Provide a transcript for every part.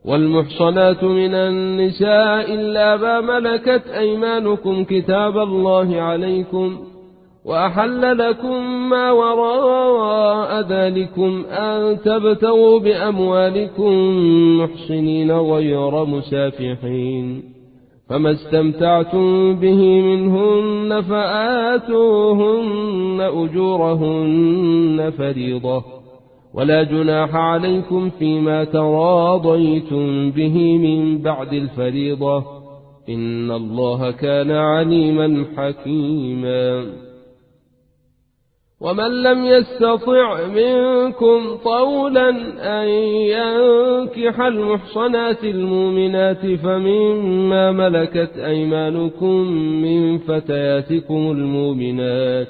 والمحصنات من النساء إلا ما ملكت أيمانكم كتاب الله عليكم، وأحل لكم ما وراء ذلكم أن تبتغوا بأموالكم محصنين غير مسافحين، فما استمتعتم به منهن فآتوهن أجورهن فريضة، ولا جناح عليكم فيما تراضيتم به من بعد الفريضة، إن الله كان عليما حكيما. ومن لم يستطع منكم طولا أن ينكح المحصنات المؤمنات فمما ملكت أيمانكم من فتياتكم المؤمنات،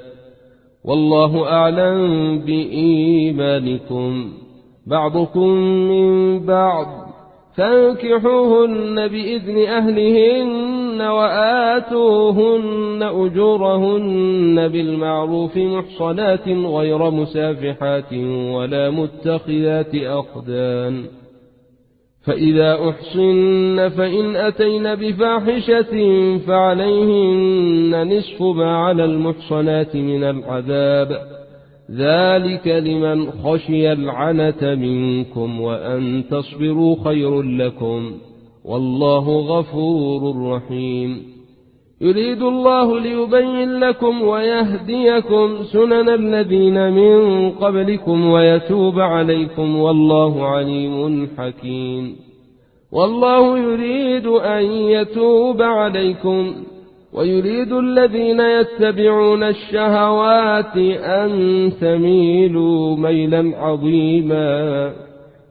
والله أعلم بإيمانكم، بعضكم من بعض، فانكحوهن بإذن أهلهن وآتوهن أجورهن بالمعروف محصنات غير مسافحات ولا متخذات أخدان، فإذا أحصن فإن أتين بفاحشة فعليهن نصف ما على المحصنات من العذاب، ذلك لمن خشي العنة منكم، وأن تصبروا خير لكم، والله غفور رحيم. يريد الله ليبين لكم ويهديكم سنن الذين من قبلكم ويتوب عليكم، والله عليم حكيم. والله يريد أن يتوب عليكم، ويريد الذين يتبعون الشهوات أن تميلوا ميلا عظيما،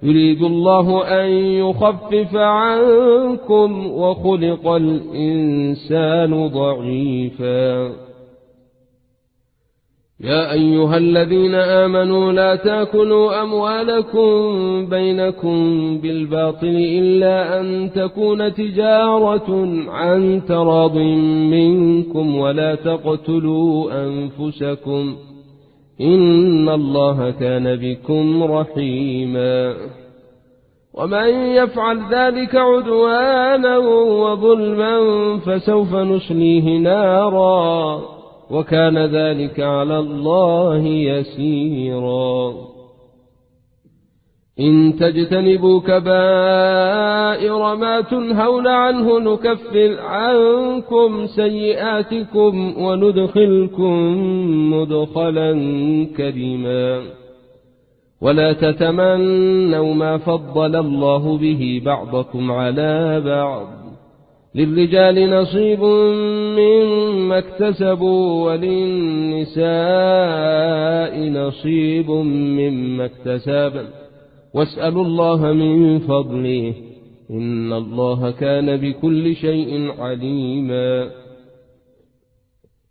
يريد الله أن يخفف عنكم، وخلق الإنسان ضعيفا. يا أيها الذين آمنوا لا تأكلوا أموالكم بينكم بالباطل إلا أن تكون تجارة عن تراض منكم، ولا تقتلوا أنفسكم، إن الله كان بكم رحيما. ومن يفعل ذلك عدوانا وظلما فسوف نصليه نارا، وكان ذلك على الله يسيرا. إن تجتنبوا كبائر ما تنهون عنه نكفر عنكم سيئاتكم وندخلكم مدخلا كريما. ولا تتمنوا ما فضل الله به بعضكم على بعض، للرجال نصيب مما اكتسبوا وللنساء نصيب مما اكتسبن، واسألوا الله من فضله، إن الله كان بكل شيء عليما.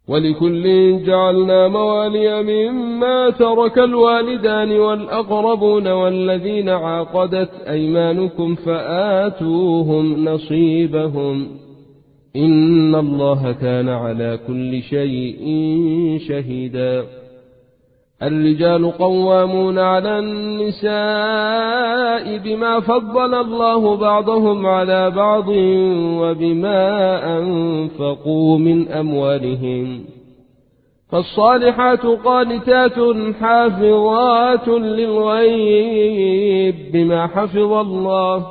ولكل جعلنا موالي مما ترك الوالدان والأقربون والذين عقدت أيمانكم فآتوهم نصيبهم، إن الله كان على كل شيء شهيدا. الرجال قوامون على النساء بما فضل الله بعضهم على بعض وبما أنفقوا من أموالهم، فالصالحات قانتات حافظات للغيب بما حفظ الله،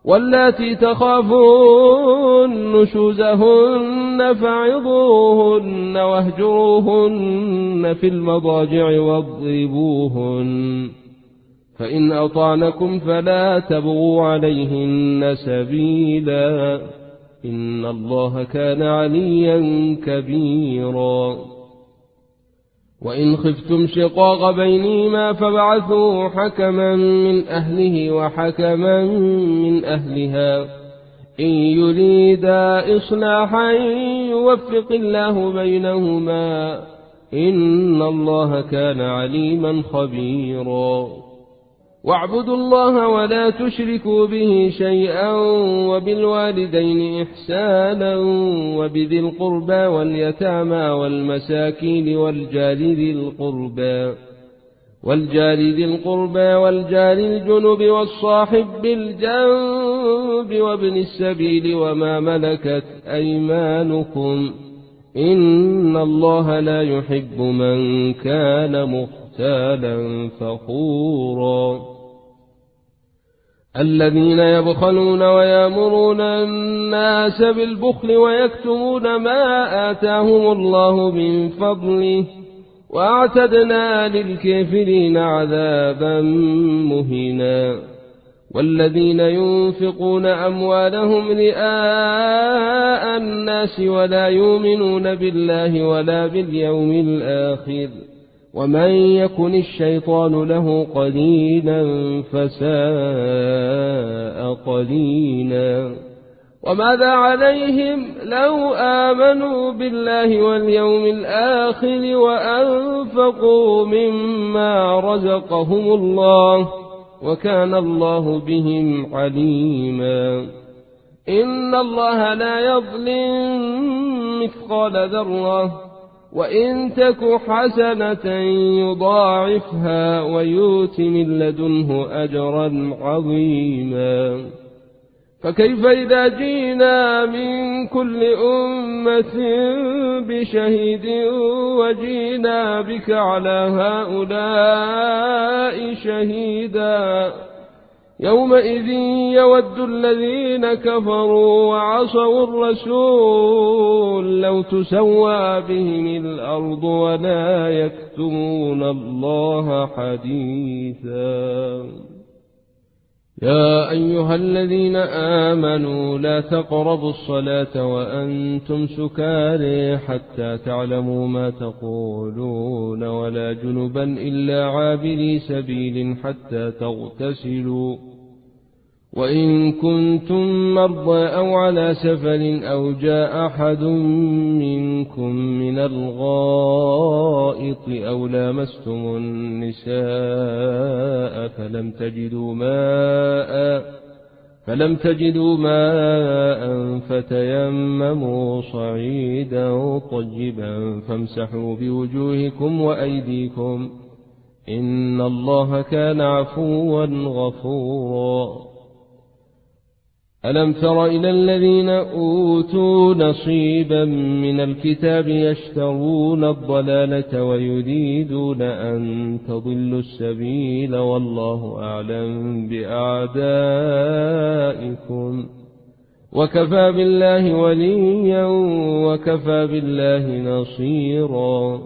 واللاتي تخافون نشوزهن فعظوهن واهجروهن في المضاجع واضربوهن، فإن أطعنكم فلا تبغوا عليهن سبيلا، إن الله كان عليا كبيرا. وإن خفتم شقاق بينهما فابعثوا حكما من أهله وحكما من أهلها، إن يريدا إصلاحا يوفق الله بينهما، إن الله كان عليما خبيرا. واعبدوا الله ولا تشركوا به شيئا، وبالوالدين إحسانا، وبذي القربى واليتامى والمساكين والجار ذي القربى، والجار ذي القربى والجار الجنب والصاحب بالجنب وابن السبيل وما ملكت أيمانكم إن الله لا يحب من كان مختالا فخورا الذين يبخلون ويأمرون الناس بالبخل ويكتمون ما آتاهم الله من فضله وأعتدنا للكافرين عذابا مهينا والذين ينفقون أموالهم رئاء الناس ولا يؤمنون بالله ولا باليوم الآخر ومن يكن الشيطان له قرينا فساء قرينا وماذا عليهم لو آمنوا بالله واليوم الآخر وأنفقوا مما رزقهم الله وكان الله بهم عليما إن الله لا يظلم مثقال ذرة وإن تك حسنة يضاعفها ويؤت من لدنه أجرا عظيما فكيف إذا جئنا من كل أمة بشهيد وجئنا بك على هؤلاء شهيدا يومئذ يود الذين كفروا وعصوا الرسول لو تسوى بهم الأرض ولا يكتمون الله حديثا يا أيها الذين آمنوا لا تقربوا الصلاة وأنتم سكارى حتى تعلموا ما تقولون ولا جنبا إلا عابري سبيل حتى تغتسلوا وإن كنتم مرضى أو على سفر أو جاء أحد منكم من الغائط أو لامستم النساء فلم تجدوا ماء فتيمموا صعيدا طيبا فامسحوا بوجوهكم وأيديكم إن الله كان عفوا غفورا ألم تر إلى الذين أوتوا نصيبا من الكتاب يشترون الضلالة ويريدون أن تضلوا السبيل والله أعلم بأعدائكم وكفى بالله وليا وكفى بالله نصيرا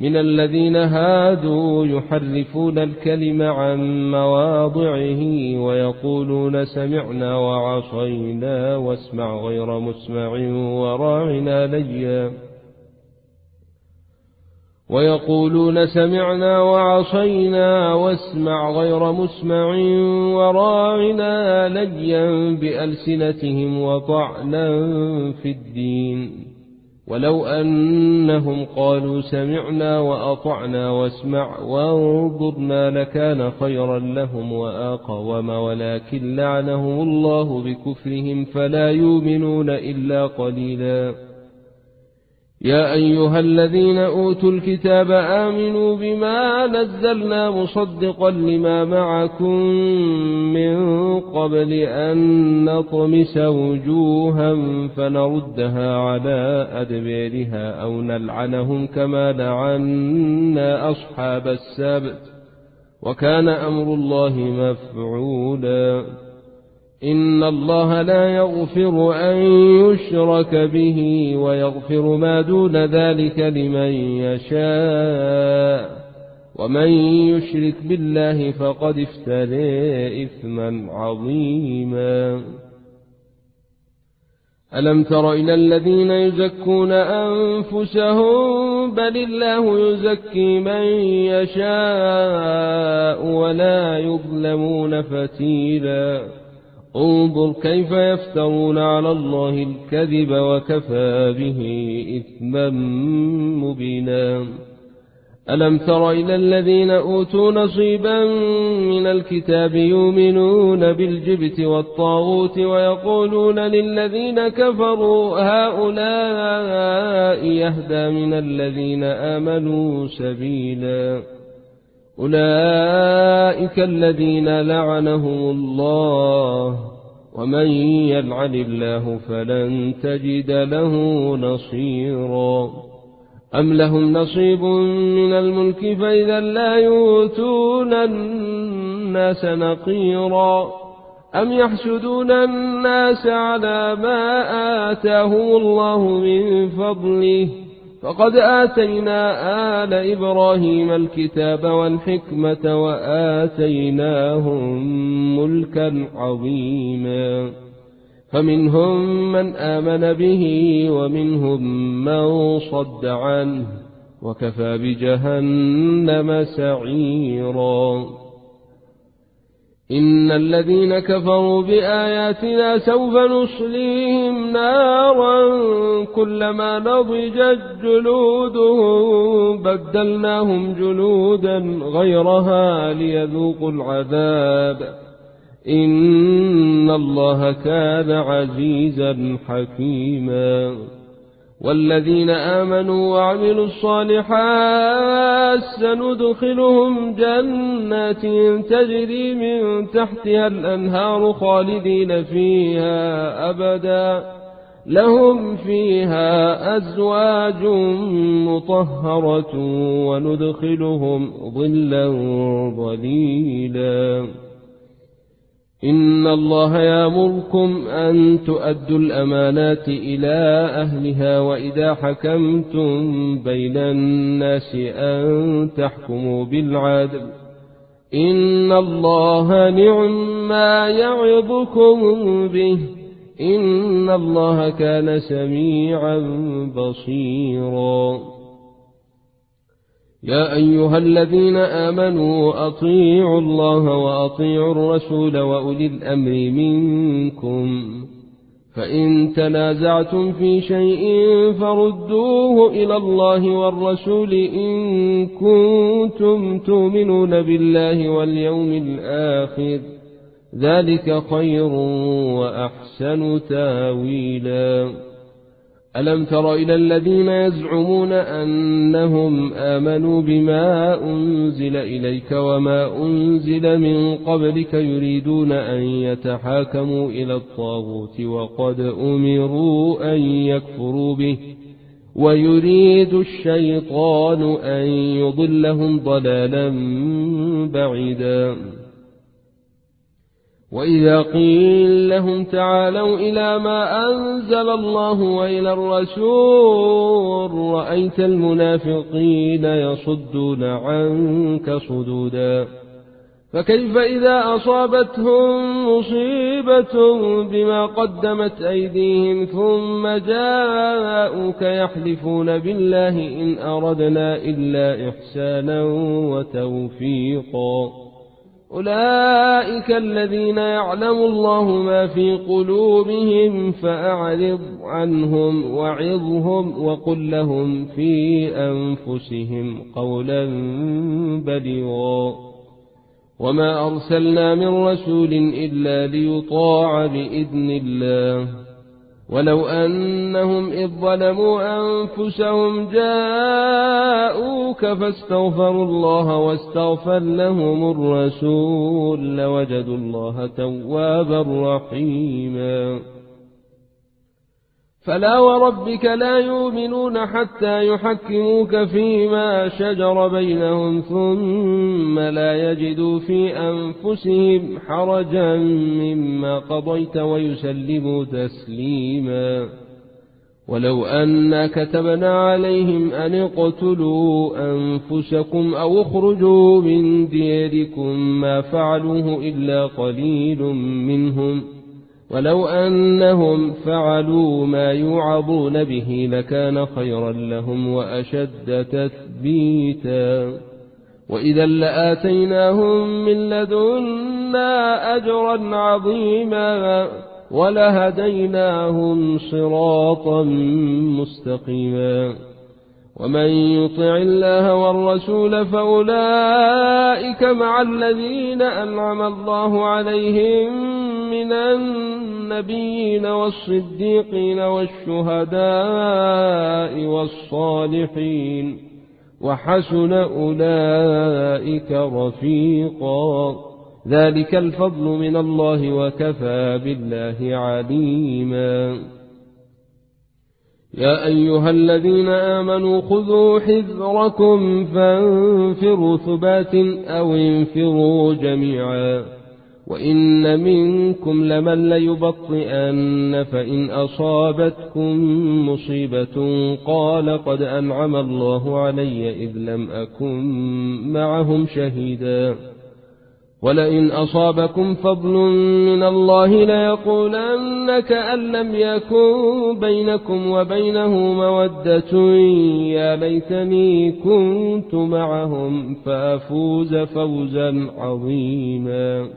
من الذين هادوا يحرفون الكلم عن مواضعه ويقولون سمعنا وعصينا واسمع غير مسمع وراعنا لجيا بألسنتهم وطعنا في الدين ولو أنهم قالوا سمعنا وأطعنا واسمع وانظرنا لكان خيرا لهم وأقوم ولكن لعنهم الله بكفرهم فلا يؤمنون إلا قليلا يا أيها الذين أوتوا الكتاب آمنوا بما نزلنا مصدقا لما معكم من قبل أن نطمس وجوها فنردها على أدبارها أو نلعنهم كما لعنا أصحاب السبت وكان أمر الله مفعولا إن الله لا يغفر أن يشرك به ويغفر ما دون ذلك لمن يشاء ومن يشرك بالله فقد افترى إثما عظيما ألم تر إلى الذين يزكون أنفسهم بل الله يزكي من يشاء ولا يظلمون فتيلا انظر كيف يفترون على الله الكذب وكفى به إثما مبينا ألم تر إلى الذين أوتوا نصيبا من الكتاب يؤمنون بالجبت والطاغوت ويقولون للذين كفروا هؤلاء يهدى من الذين آمنوا سبيلا أولئك الذين لعنهم الله ومن يلعن الله فلن تجد له نصيرا أم لهم نصيب من الملك فإذا لا يؤتون الناس نقيرا أم يحسدون الناس على ما آتاهم الله من فضله فقد آتينا آل إبراهيم الكتاب والحكمة وآتيناهم ملكا عظيما فمنهم من آمن به ومنهم من صد عنه وكفى بجهنم سعيرا إن الذين كفروا بآياتنا سوف نصليهم نارا كلما نضجت جلودهم بدلناهم جلودا غيرها ليذوقوا العذاب إن الله كان عزيزا حكيما والذين آمنوا وعملوا الصالحات سندخلهم جنات تجري من تحتها الأنهار خالدين فيها أبدا لهم فيها أزواج مطهرة وندخلهم ظلا ظليلا إن الله يأمركم أن تؤدوا الأمانات إلى أهلها وإذا حكمتم بين الناس أن تحكموا بالعدل إن الله نعم ما يعظكم به إن الله كان سميعا بصيرا يا أيها الذين آمنوا أطيعوا الله وأطيعوا الرسول وأولي الأمر منكم فإن تنازعتم في شيء فردوه إلى الله والرسول إن كنتم تؤمنون بالله واليوم الآخر ذلك خير وأحسن تاويلا ألم تر إلى الذين يزعمون أنهم آمنوا بما أنزل إليك وما أنزل من قبلك يريدون أن يتحاكموا إلى الطاغوت وقد أمروا أن يكفروا به ويريد الشيطان أن يضلهم ضلالا بعيدا وإذا قيل لهم تعالوا إلى ما أنزل الله وإلى الرسول رأيت المنافقين يصدون عنك صدودا فكيف إذا أصابتهم مصيبة بما قدمت أيديهم ثم جاءوك يحلفون بالله إن أردنا إلا إحسانا وتوفيقا أولئك الذين يعلم الله ما في قلوبهم فأعرض عنهم وعظهم وقل لهم في أنفسهم قولا بليغا وما أرسلنا من رسول إلا ليطاع بإذن الله ولو أنهم إذ ظلموا أنفسهم جاءوك فاستغفروا الله واستغفر لهم الرسول لوجدوا الله توابا رحيما فلا وربك لا يؤمنون حتى يحكموك فيما شجر بينهم ثم لا يجدوا في أنفسهم حرجا مما قضيت ويسلموا تسليما ولو أنا كتبنا عليهم أن اقتلوا أنفسكم أو اخرجوا من دياركم ما فعلوه إلا قليل منهم ولو أنهم فعلوا ما يوعظون به لكان خيرا لهم وأشد تثبيتا وإذا لآتيناهم من لدنا أجرا عظيما ولهديناهم صراطا مستقيما ومن يطع الله والرسول فأولئك مع الذين أنعم الله عليهم من النبيين والصديقين والشهداء والصالحين وحسن أولئك رفيقا. ذلك الفضل من الله وكفى بالله عليما. يا أيها الذين آمنوا خذوا حذركم فانفروا ثبات أو انفروا جميعا. وإن منكم لمن ليبطئن فإن أصابتكم مصيبة قال قد أنعم الله علي إذ لم أكن معهم شهيدا. ولئن أصابكم فضل من الله ليقولن كأن لم يكن بينكم وبينه مودة يا ليتني كنت معهم فأفوز فوزا عظيما.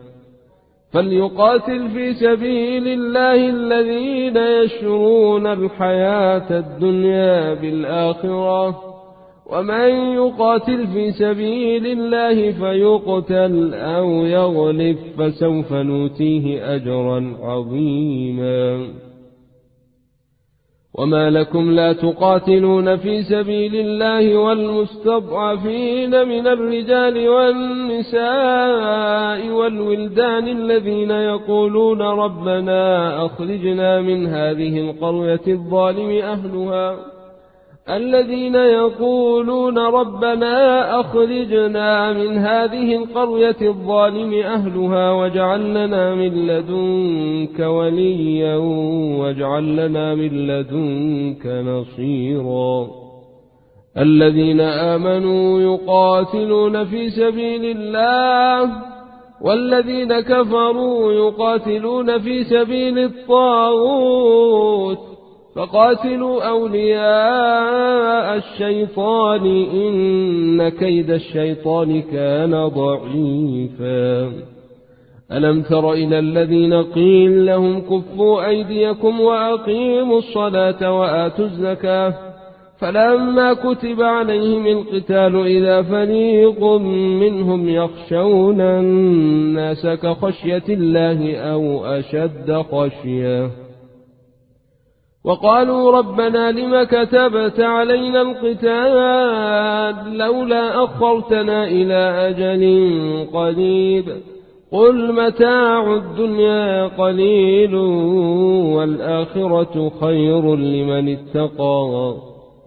فليقاتل في سبيل الله الذين يشرون الحياة الدنيا بالآخرة ومن يقاتل في سبيل الله فيقتل أو يغلب فسوف نؤتيه أجرا عظيما. وما لكم لا تقاتلون في سبيل الله والمستضعفين من الرجال والنساء والولدان الذين يقولون ربنا أخرجنا من هذه القرية الظالم أهلها واجعل لنا من لدنك وليا واجعل لنا من لدنك نصيرا. الذين آمنوا يقاتلون في سبيل الله والذين كفروا يقاتلون في سبيل الطاغوت فقاتلوا أولياء الشيطان إن كيد الشيطان كان ضعيفا. ألم تر إلى الذين قيل لهم كفوا أيديكم وأقيموا الصلاة وآتوا الزكاة فلما كتب عليهم القتال إذا فريق منهم يخشون الناس كخشية الله أو أشد خشية وقالوا ربنا لم كتبت علينا القتال لولا أخرتنا إلى أجل قريب قل متاع الدنيا قليل والآخرة خير لمن اتقى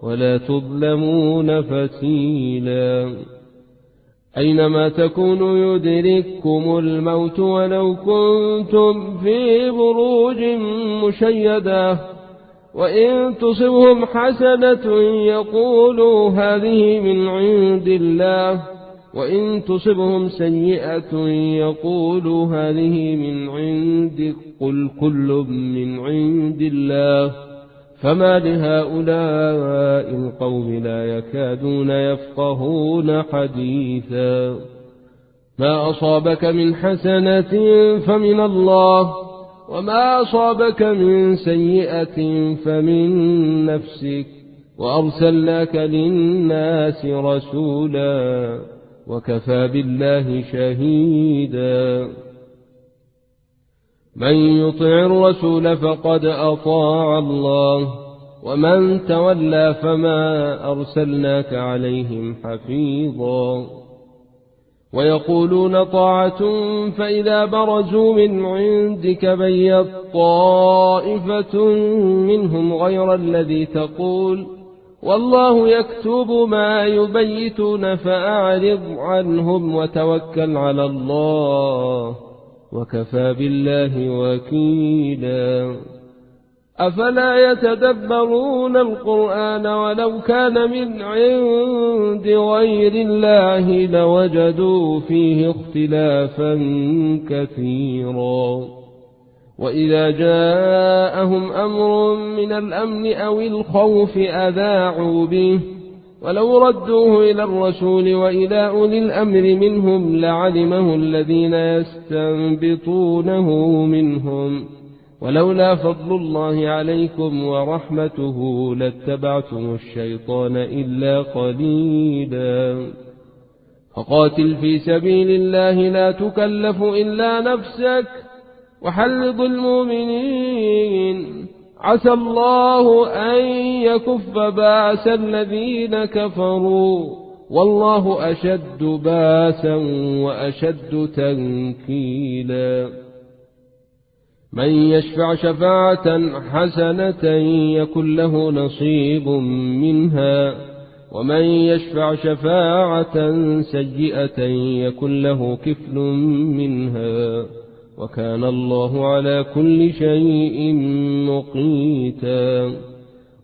ولا تظلمون فتيلا. أينما تكونوا يدرككم الموت ولو كنتم في بروج مشيدة وإن تصبهم حسنة يقولوا هذه من عند الله وإن تصبهم سيئة يقولوا هذه من عندك قل كل من عند الله فما لهؤلاء القوم لا يكادون يفقهون حديثا. ما أصابك من حسنة فمن الله وما أصابك من سيئة فمن نفسك وأرسلناك للناس رسولا وكفى بالله شهيدا. من يطع الرسول فقد أطاع الله ومن تولى فما أرسلناك عليهم حفيظا. ويقولون طاعة فإذا برزوا من عندك بيت طائفة منهم غير الذي تقول والله يكتب ما يبيتون فأعرض عنهم وتوكل على الله وكفى بالله وكيلا. أفلا يتدبرون القرآن ولو كان من عند غير الله لوجدوا فيه اختلافا كثيرا. وإذا جاءهم أمر من الأمن أو الخوف أذاعوا به ولو ردوه إلى الرسول وإلى أولي الأمر منهم لعلمه الذين يستنبطونه منهم ولولا فضل الله عليكم ورحمته لاتبعتم الشيطان إلا قليلا. فقاتل في سبيل الله لا تكلف إلا نفسك وحرض المؤمنين عسى الله أن يكف بأس الذين كفروا والله أشد باسا وأشد تنكيلا. من يشفع شفاعة حسنة يكن له نصيب منها، ومن يشفع شفاعة سيئة يكن له كفل منها، وكان الله على كل شيء مقيتا.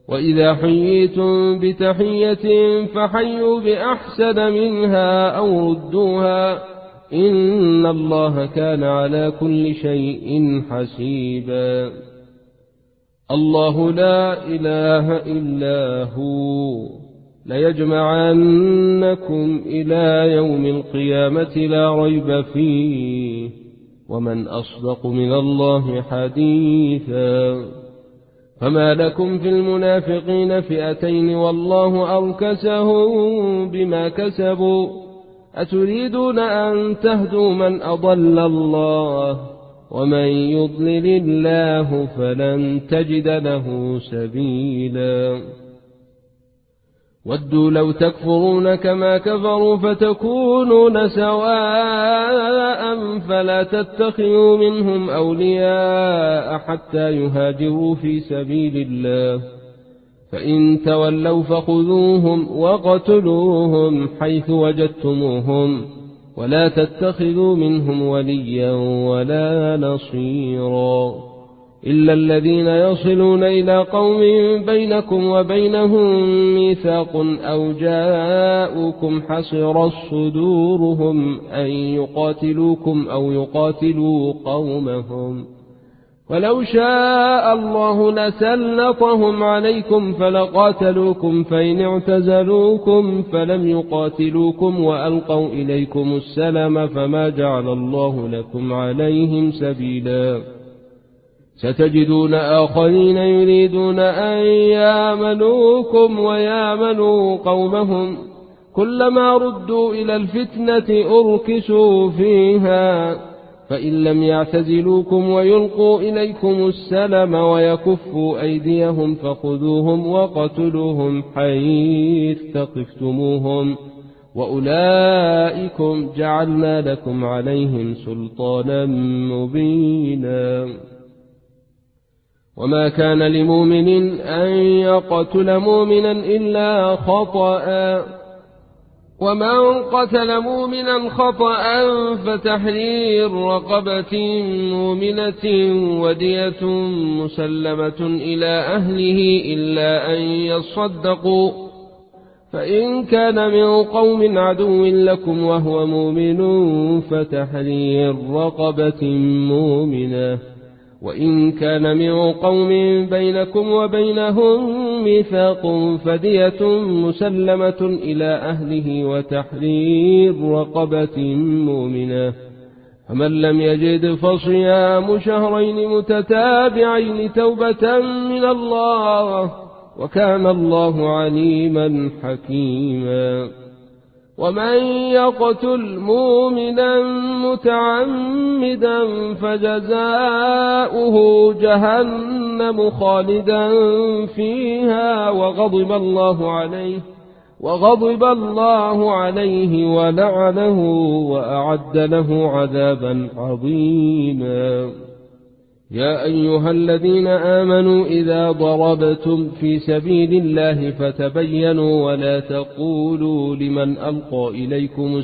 وإذا حييتم بتحية فحيوا بأحسن منها أو ردوها، إن الله كان على كل شيء حسيبا. الله لا إله إلا هو ليجمعنكم إلى يوم القيامة لا ريب فيه، ومن أصدق من الله حديثا. فما لكم في المنافقين فئتين والله أركسهم بما كسبوا، أتريدون أن تهدوا من أضل الله، ومن يضلل الله فلن تجد له سبيلا. ودوا لو تكفرون كما كفروا فتكونون سواء فلا تتخذوا منهم أولياء حتى يهاجروا في سبيل الله، فإن تولوا فخذوهم وقتلوهم حيث وجدتموهم، ولا تتخذوا منهم وليا ولا نصيرا، إلا الذين يصلون إلى قوم بينكم وبينهم ميثاق أو جاءوكم حصرت صدورهم أن يقاتلوكم أو يقاتلوا قومهم، ولو شاء الله لسلطهم عليكم فلقاتلوكم، فإن اعتزلوكم فلم يقاتلوكم وألقوا إليكم السلم فما جعل الله لكم عليهم سبيلا. ستجدون آخرين يريدون أن يامنوكم ويامنوا قومهم، كلما ردوا إلى الفتنة أركسوا فيها، فإن لم يعتزلوكم ويلقوا إليكم السلم ويكفوا أيديهم فخذوهم وقتلوهم حيث ثقفتموهم، وأولئكم جعلنا لكم عليهم سلطانا مبينا. وما كان لمؤمن أن يقتل مؤمنا إلا خطأ، ومن قتل مؤمنا خطأ فتحرير رقبة مؤمنة ودية مسلمة إلى أهله إلا أن يصدقوا، فإن كان من قوم عدو لكم وهو مؤمن فتحرير رقبة مؤمنة، وإن كان من قوم بينكم وبينهم ميثاق فدية مسلمة إلى أهله وتحرير رقبة مؤمنة، فمن لم يجد فصيام شهرين متتابعين توبة من الله، وكان الله عليما حكيما. ومن يقتل مؤمنا متعمدا فجزاؤه جهنم خالدا فيها وغضب الله عليه ولعنه وأعد له عذابا عظيما. يا أيها الذين آمنوا إذا ضربتم في سبيل الله فتبينوا ولا تقولوا لمن ألقى إليكم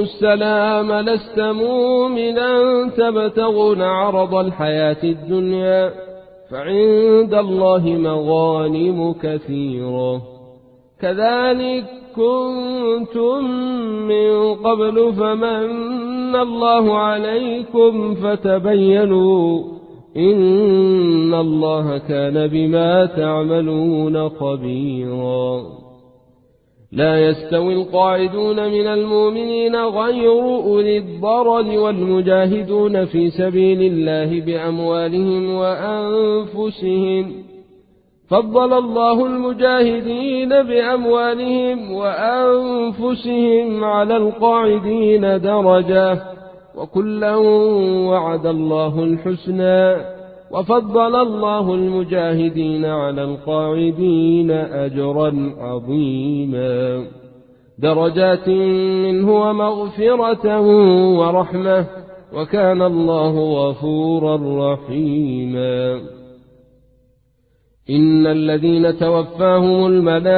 السلام لست مؤمنا تبتغون عرض الحياة الدنيا، فعند الله مغانم كثيرة، كذلك كنتم من قبل فمن الله عليكم فتبينوا، إن الله كان بما تعملون خبيرا. لا يستوي القاعدون من المؤمنين غير أولي الضرر والمجاهدون في سبيل الله بأموالهم وأنفسهم، فضل الله المجاهدين بأموالهم وأنفسهم على القاعدين درجة، وكلا وعد الله الحسنى، وفضل الله المجاهدين على القاعدين أجرا عظيما درجات منه ومغفرة ورحمة وكان الله غفورا رحيما إن الذين توفاهم الملائكة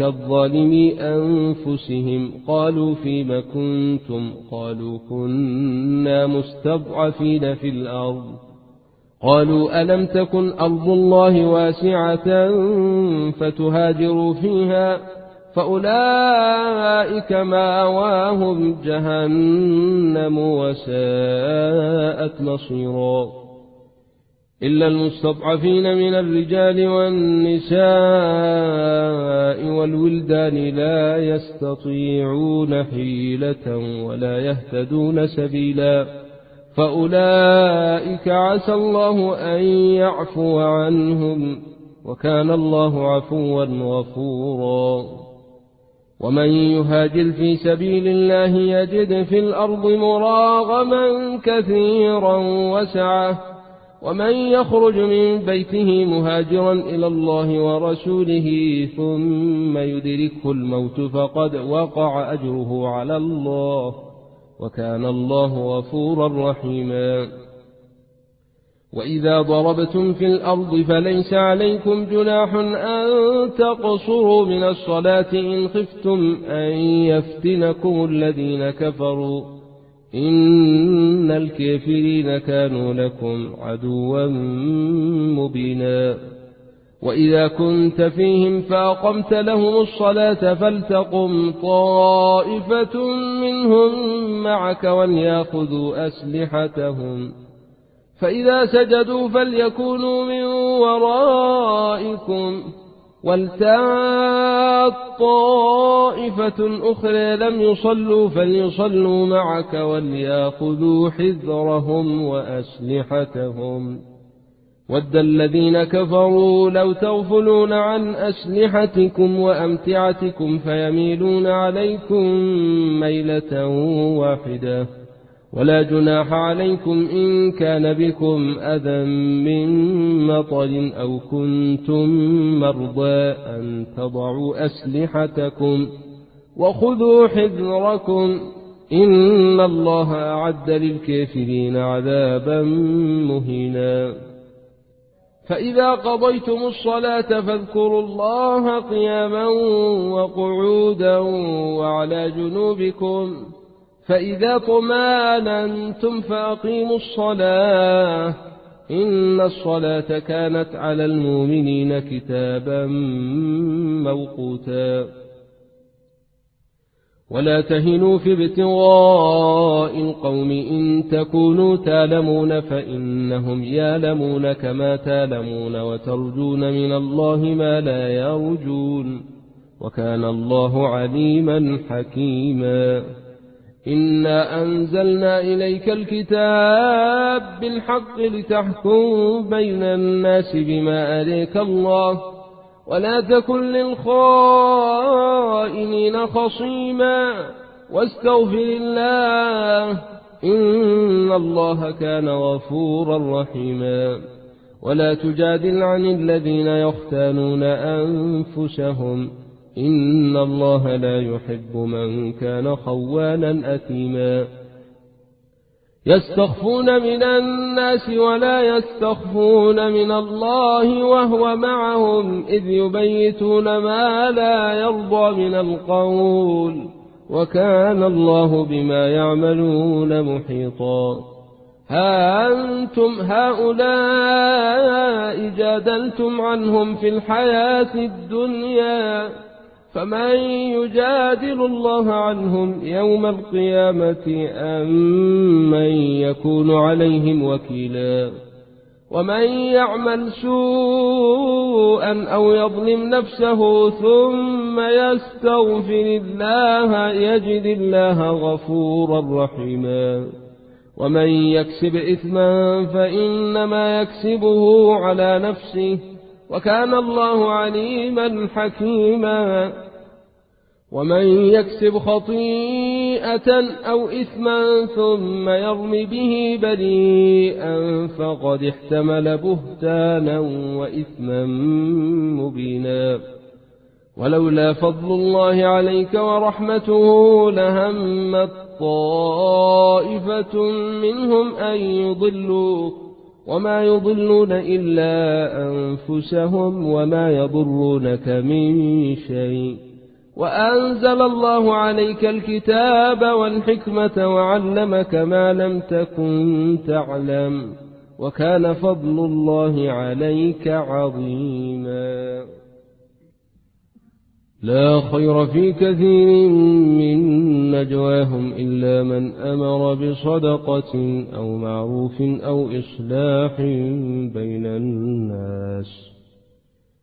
الظالمي أنفسهم قالوا فيما كنتم قالوا كنا مستضعفين في الأرض قالوا ألم تكن أرض الله واسعة فتهاجروا فيها فأولئك مأواهم جهنم وساءت مصيرا إلا المستضعفين من الرجال والنساء والولدان لا يستطيعون حيلة ولا يهتدون سبيلا فأولئك عسى الله أن يعفو عنهم وكان الله عفوا غفورا ومن يهاجر في سبيل الله يجد في الأرض مراغما كثيرا وسعة ومن يخرج من بيته مهاجرا إلى الله ورسوله ثم يدركه الموت فقد وقع أجره على الله وكان الله غفورا رحيما وإذا ضربتم في الأرض فليس عليكم جناح أن تقصروا من الصلاة إن خفتم أن يفتنكم الذين كفروا إن الكافرين كانوا لكم عدوا مبينا وإذا كنت فيهم فأقمت لهم الصلاة فلتقم طائفة منهم معك وليأخذوا أسلحتهم فإذا سجدوا فليكونوا من ورائكم ولتأت طائفة أخرى لم يصلوا فليصلوا معك وليأخذوا حذرهم وأسلحتهم ود الذين كفروا لو تغفلون عن أسلحتكم وأمتعتكم فيميلون عليكم ميلة واحدة ولا جناح عليكم إن كان بكم أذى من مطر أو كنتم مرضى أن تضعوا أسلحتكم وخذوا حذركم إن الله أعد للكافرين عذابا مهينا فإذا قضيتم الصلاة فاذكروا الله قياما وقعودا وعلى جنوبكم فإذا طمأننتم فأقيموا الصلاة إن الصلاة كانت على المؤمنين كتابا موقوتا ولا تهنوا في ابتغاء القوم إن تكونوا تعلمون فإنهم يعلمون كما تعلمون وترجون من الله ما لا يرجون وكان الله عليما حكيما إنا أنزلنا إليك الكتاب بالحق لتحكم بين الناس بما أريك الله ولا تكن للخائنين خصيما واستغفر الله إن الله كان غفورا رحيما ولا تجادل عن الذين يختانون أنفسهم إن الله لا يحب من كان خوانا أثيما يستخفون من الناس ولا يستخفون من الله وهو معهم إذ يبيتون ما لا يرضى من القول وكان الله بما يعملون محيطا ها أنتم هؤلاء جادلتم عنهم في الحياة الدنيا فمن يجادل الله عنهم يوم القيامة أم من يكون عليهم وكيلا ومن يعمل سوءا أو يظلم نفسه ثم يستغفر الله يجد الله غفورا رحيما ومن يكسب إثما فإنما يكسبه على نفسه وكان الله عليما حكيما ومن يكسب خطيئة خطيئة أو إثما ثم يرم به بريئا فقد احتمل بهتانا وإثما مبينا. ولولا فضل الله عليك ورحمته لهمت طائفة منهم أن يضلوك وما يضلون إلا أنفسهم وما يضرونك من شيء. وأنزل الله عليك الكتاب والحكمة وعلمك ما لم تكن تعلم وكان فضل الله عليك عظيما. لا خير في كثير من نجواهم إلا من أمر بصدقة أو معروف أو إصلاح بين الناس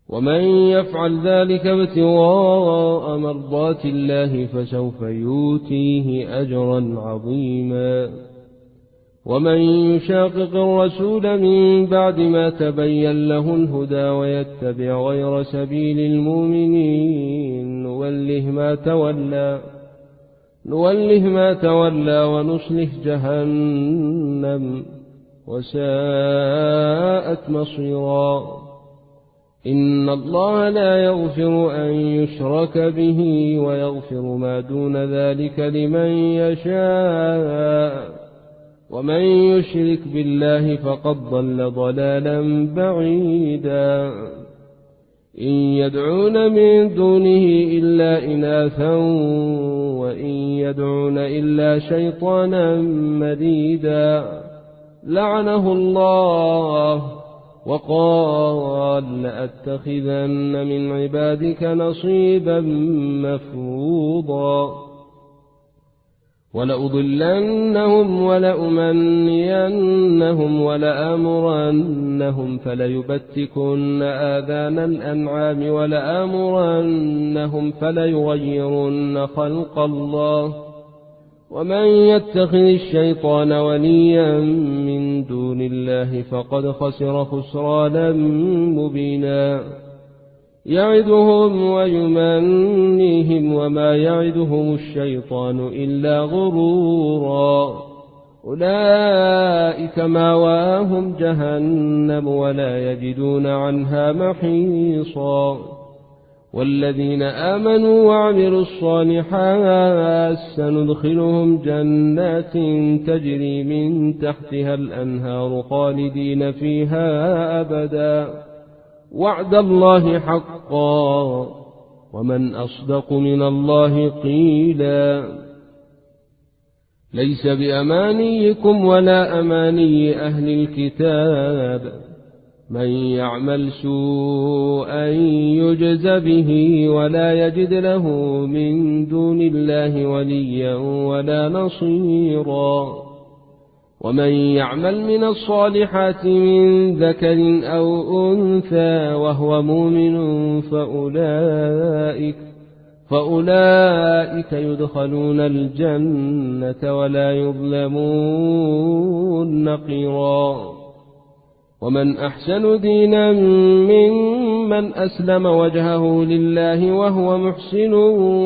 ومن يفعل ذلك ابتغاء مرضات الله فسوف يؤتيه أجرا عظيما. ومن يشاقق الرسول من بعد ما تبين له الهدى ويتبع غير سبيل المؤمنين نوله ما تولى ونصله جهنم وساءت مصيرا. إن الله لا يغفر أن يشرك به ويغفر ما دون ذلك لمن يشاء ومن يشرك بالله فقد ضل ضلالا بعيدا. إن يدعون من دونه إلا إناثا وإن يدعون إلا شيطانا مريدا لعنه الله وقال لأتخذن من عبادك نصيبا مفروضا. ولأضلنهم ولأمنينهم ولآمرنهم فليبتكن آذان الأنعام ولآمرنهم فليغيرن خلق الله. ومن يتخذ الشيطان وليا من دون الله فقد خسر خسرانا مبينا. يعدهم ويمنيهم وما يعدهم الشيطان إلا غرورا. أولئك مأواهم جهنم ولا يجدون عنها محيصا. والذين آمنوا وعملوا الصالحات سندخلهم جنات تجري من تحتها الأنهار خالدين فيها أبدا وعد الله حقا ومن أصدق من الله قيلا. ليس بأمانيكم ولا أماني أهل الكتاب من يعمل سوءا يجز به ولا يجد له من دون الله وليا ولا نصيرا. ومن يعمل من الصالحات من ذكر أو أنثى وهو مؤمن فأولئك يدخلون الجنة ولا يظلمون نقيرا. ومن أحسن دينا ممن أسلم وجهه لله وهو محسن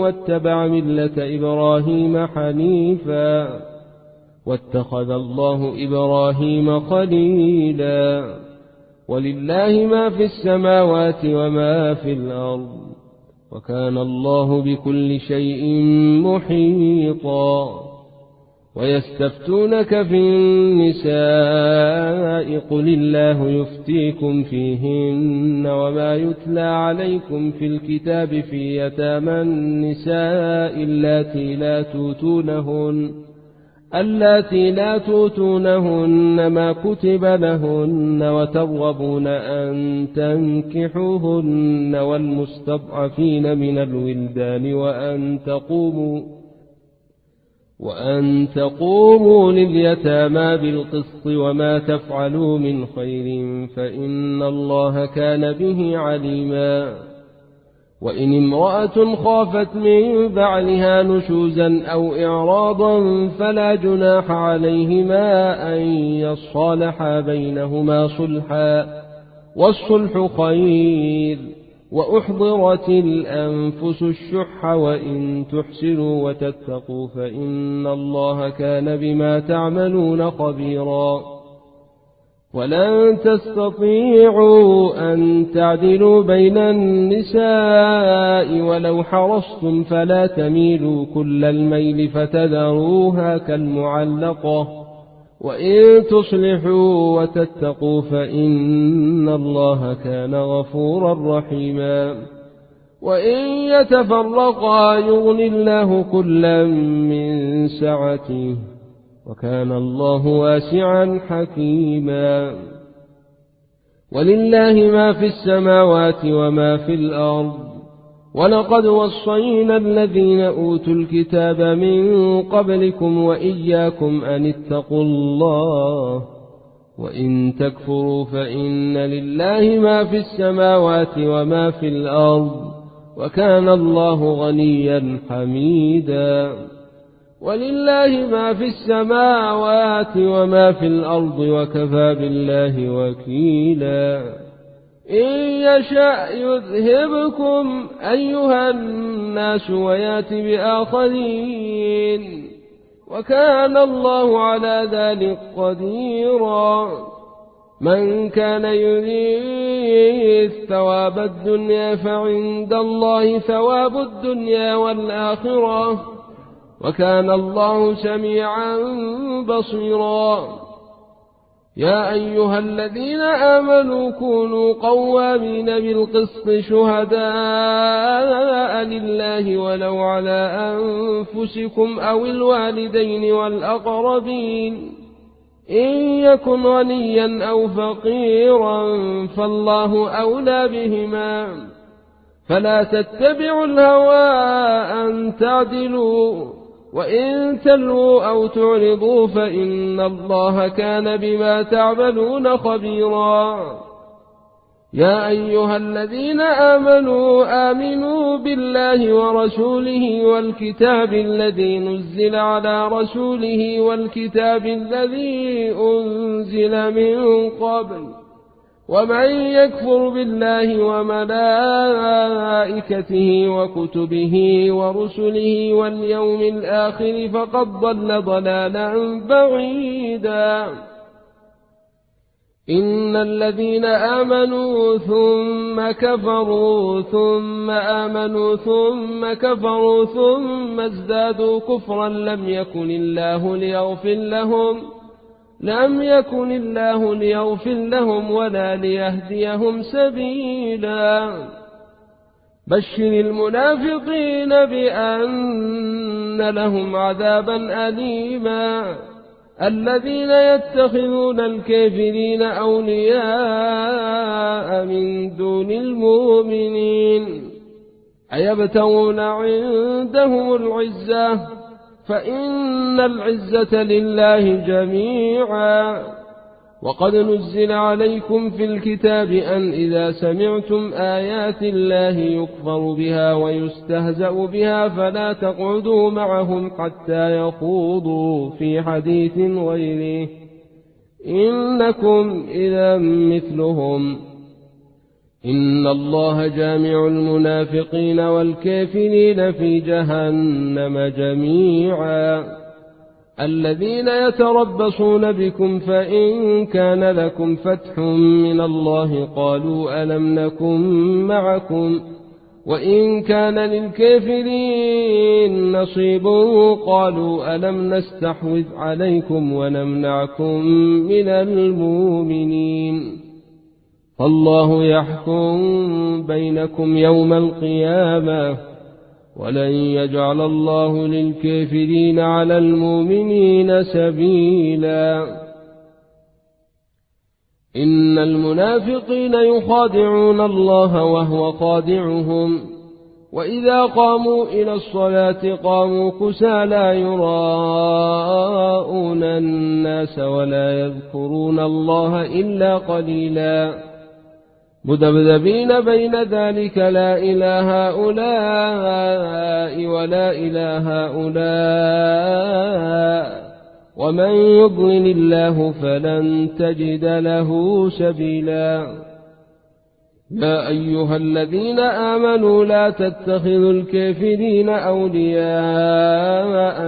واتبع ملة إبراهيم حنيفا واتخذ الله إبراهيم خليلا. ولله ما في السماوات وما في الأرض وكان الله بكل شيء محيطا. ويستفتونك في النساء قل الله يفتيكم فيهن وما يتلى عليكم في الكتاب في يتامى النساء اللاتي لا تؤتونهن ما كتب لهن وترغبون أن تنكحوهن والمستضعفين من الولدان وأن تقوموا لليتامى بالقسط وما تفعلوا من خير فإن الله كان به عليما. وإن امرأة خافت من بعلها نشوزا أو إعراضا فلا جناح عليهما أن يصالحا بينهما صلحا والصلح خير وأحضرت الأنفس الشح وإن تحسنوا وتتقوا فإن الله كان بما تعملون خبيرا ولن تستطيعوا أن تعدلوا بين النساء ولو حرصتم فلا تميلوا كل الميل فتذروها كالمعلقة وإن تصلحوا وتتقوا فإن الله كان غفورا رحيما وإن يتفرقا يغني الله كلا من سعته وكان الله واسعا حكيما ولله ما في السماوات وما في الأرض ولقد وصينا الذين أوتوا الكتاب من قبلكم وإياكم أن اتقوا الله وإن تكفروا فإن لله ما في السماوات وما في الأرض وكان الله غنيا حميدا ولله ما في السماوات وما في الأرض وكفى بالله وكيلا إن يشأ يذهبكم أيها الناس ويات بآخرين وكان الله على ذلك قديرا من كان يريد ثواب الدنيا فعند الله ثواب الدنيا والآخرة وكان الله سميعا بصيرا يا أيها الذين آمنوا كونوا قوامين بالقسط شهداء لله ولو على أنفسكم أو الوالدين والأقربين إن يكن غنيا أو فقيرا فالله أولى بهما فلا تتبعوا الهوى أن تعدلوا وإن تلووا أو تعرضوا فإن الله كان بما تعملون خبيرا يا أيها الذين آمنوا بالله ورسوله والكتاب الذي نزل على رسوله والكتاب الذي أنزل من قبل ومن يكفر بالله وملائكته وكتبه ورسله واليوم الآخر فقد ضل ضلالا بعيدا إن الذين آمنوا ثم كفروا ثم آمنوا ثم كفروا ثم ازدادوا كفرا لم يكن الله ليغفر لهم ولا ليهديهم سبيلا بشر المنافقين بأن لهم عذابا أليما الذين يتخذون الكافرين أولياء من دون المؤمنين أيبتغون عندهم العزة فإن العزة لله جميعا وقد نزل عليكم في الكتاب أن إذا سمعتم آيات الله يكفر بها ويستهزأ بها فلا تقعدوا معهم حتى يخوضوا في حديث غيره إنكم إذا مثلهم إن الله جامع المنافقين والكافرين في جهنم جميعا الذين يتربصون بكم فإن كان لكم فتح من الله قالوا ألم نكن معكم وإن كان للكافرين نصيب قالوا ألم نستحوذ عليكم ونمنعكم من المؤمنين فالله يحكم بينكم يوم القيامة ولن يجعل الله للكافرين على المؤمنين سبيلا إن المنافقين يخادعون الله وهو خادعهم وإذا قاموا إلى الصلاة قاموا كسالى يراءون الناس ولا يذكرون الله إلا قليلا مذبذبين بين ذلك لا إله هؤلاء ولا إله هؤلاء ومن يضلل الله فلن تجد له سبيلا يا أيها الذين آمنوا لا تتخذوا الكافرين أولياء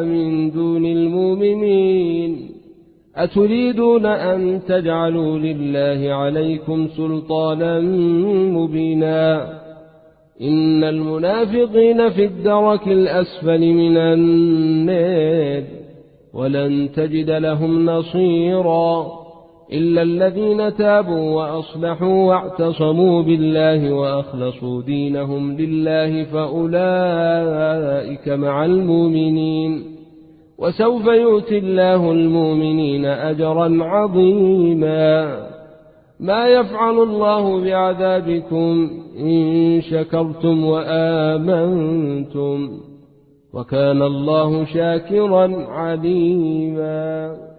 من دون المؤمنين أتريدون أن تجعلوا لله عليكم سلطانا مبينا إن المنافقين في الدرك الأسفل من النار ولن تجد لهم نصيرا إلا الذين تابوا وأصلحوا واعتصموا بالله وأخلصوا دينهم لله فأولئك مع المؤمنين وسوف يؤتي الله المؤمنين أجرا عظيما ما يفعل الله بعذابكم إن شكرتم وآمنتم وكان الله شاكرا عليما.